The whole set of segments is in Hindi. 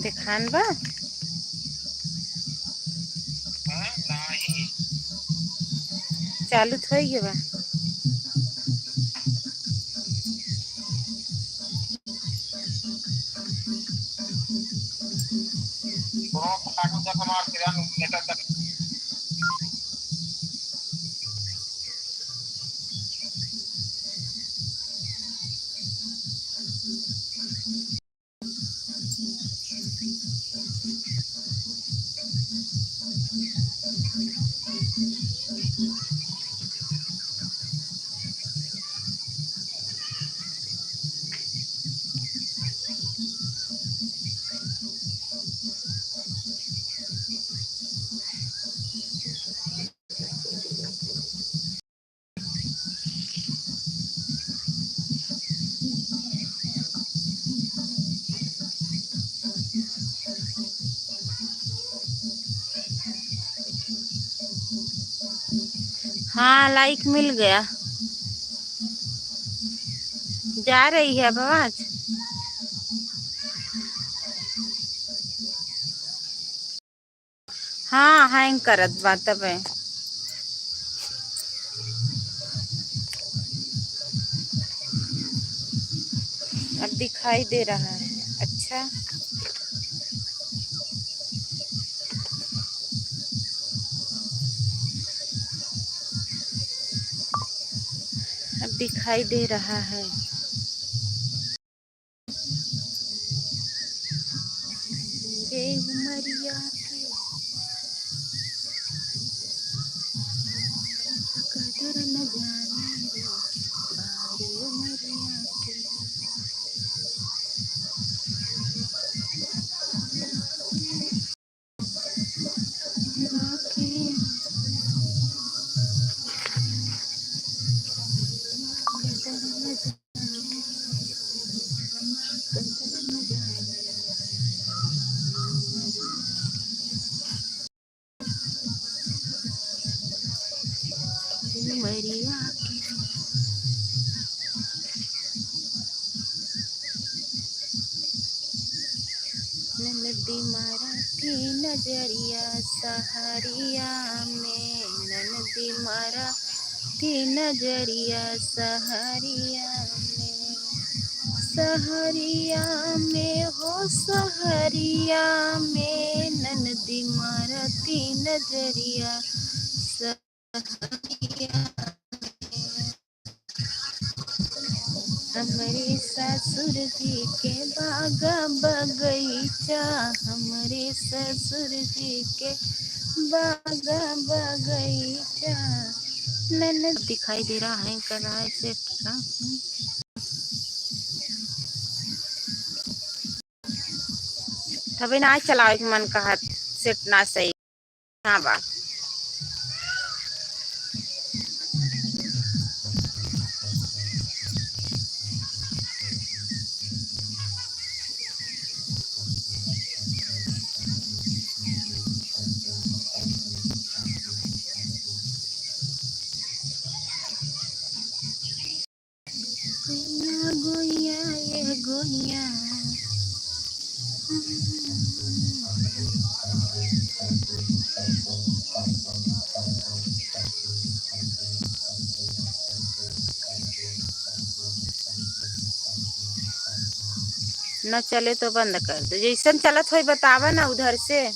से खान बा चालू थई गए बा। हाँ लाइक मिल गया। जा रही है अब आवाज। हाँ हैंग करत बा तबे। अब दिखाई दे रहा है। अच्छा अब दिखाई दे रहा है। रे उमरिया के कदर न जाने रे बारी उमरिया के। उमरिया के नदी मराठी नजरिया सहारिया में नदी मराठी नजरिया सहारिया में। सहरिया में हो सहरिया में नदी मराठी नजरिया सहरिया। हमारे ससुर जी के बागा बगीचा हमारे ससुर जी के बागा बगीचा नन दिखाई दे रहा है कर रहा है सेट का। तभी ना चलाओ मन का हाथ सेट ना सही। हाँ बा गोइया ये गोइया न चले तो बंद कर दो। जैसन चलत हो बतावा ना उधर से।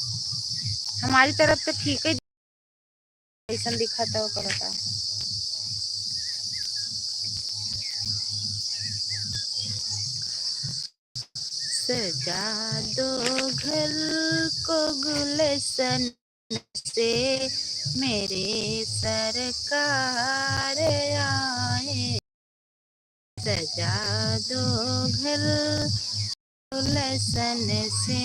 हमारी तरफ तो ठीक है जैसन दिखा था वो करता। सजा दो घर को गुलशन से मेरे सरकार आए। सजा दो घर गुलशन से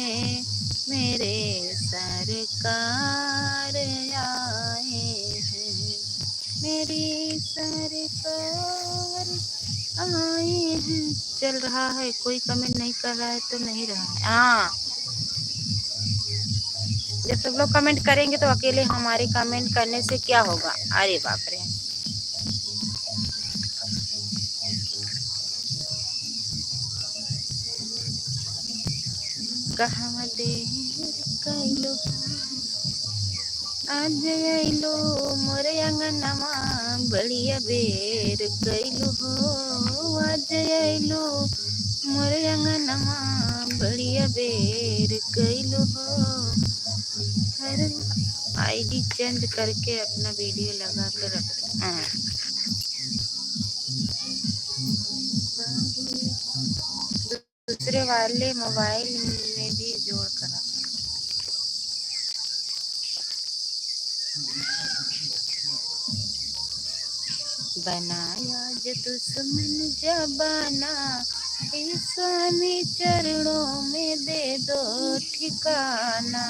मेरे सरकार आए हैं। मेरी सरकार आए हैं। चल रहा है कोई कमेंट नहीं कर रहा है तो नहीं रहा है। हाँ जब सब लोग कमेंट करेंगे तो अकेले हमारे कमेंट करने से क्या होगा। अरे बाप रे कहवा देर कैलो आज आइलो मोरे अंगनमा बढ़िया बेर कैलो हो आज आइलो मोरे अंगनमा बढ़िया बेर कैलो हो। हर आईडी चेंज करके अपना वीडियो लगा कर रख दूसरे वाले मोबाइल में भी जोड़ कर रख। बनाया जो दुश्मन जबाना स्वामी चरणों में दे दो ठिकाना।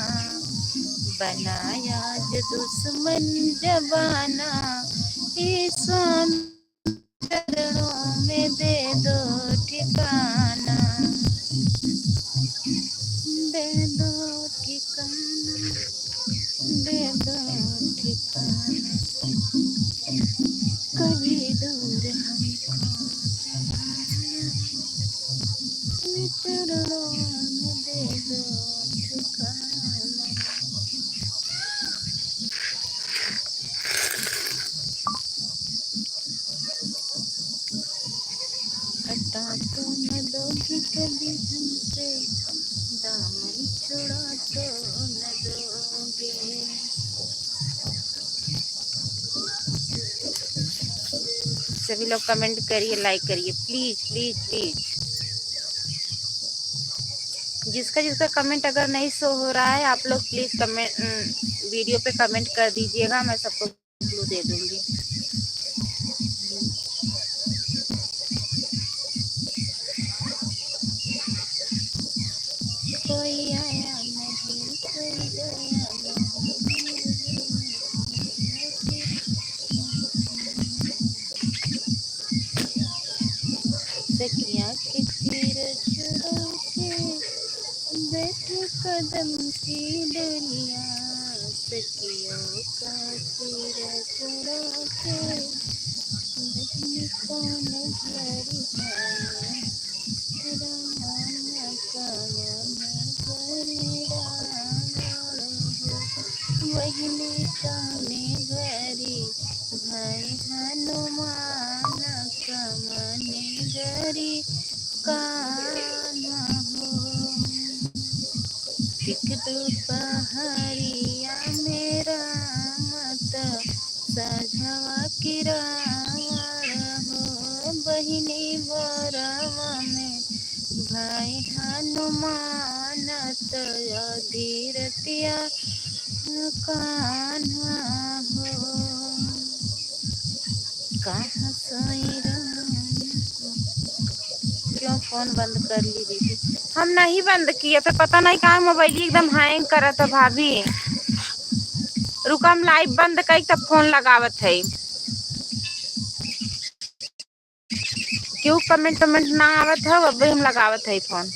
बनाया जो दुश्मन जबाना स्वामी चरणों में दे दो ठिकाना। दे दो ठिकाना दे दो ठिकाना कभी दूर हमको चरणों में दे दो ठिकाना। हटा तो न दोगी कभी हमसे दामन छुड़ा तो न दोगे। सभी लोग कमेंट करिए लाइक करिए प्लीज प्लीज प्लीज। जिसका जिसका कमेंट अगर नहीं शो हो रहा है आप लोग प्लीज कमेंट वीडियो पे कमेंट कर दीजिएगा मैं सबको ब्लू दे दूंगी। कोई आया नहीं कोई गया नहीं सखिया के तीर चुरा के बैठ कदम सी डलिया। सखियों का तीर चुरा के बहनी को नजर भाई राम का मन करे बहनी काने गरी भाई हनुमान का मन गरी काना हो। एक दोपहरिया मेरा मत सजवा किरावण हो। बहिनी बरवा में भाई हनुमान धीरतिया कान्हा हो। कहाँ सोई क्यों फोन बंद कर ली दीदी? हम नहीं बंद किए थे पता नहीं कहाँ मोबाइल एकदम हैंग करा था भाभी। रुका हम लाइव बंद कई तब फोन लगावत है। क्यों कमेंट ना आवत है अब हम लगावत है फोन।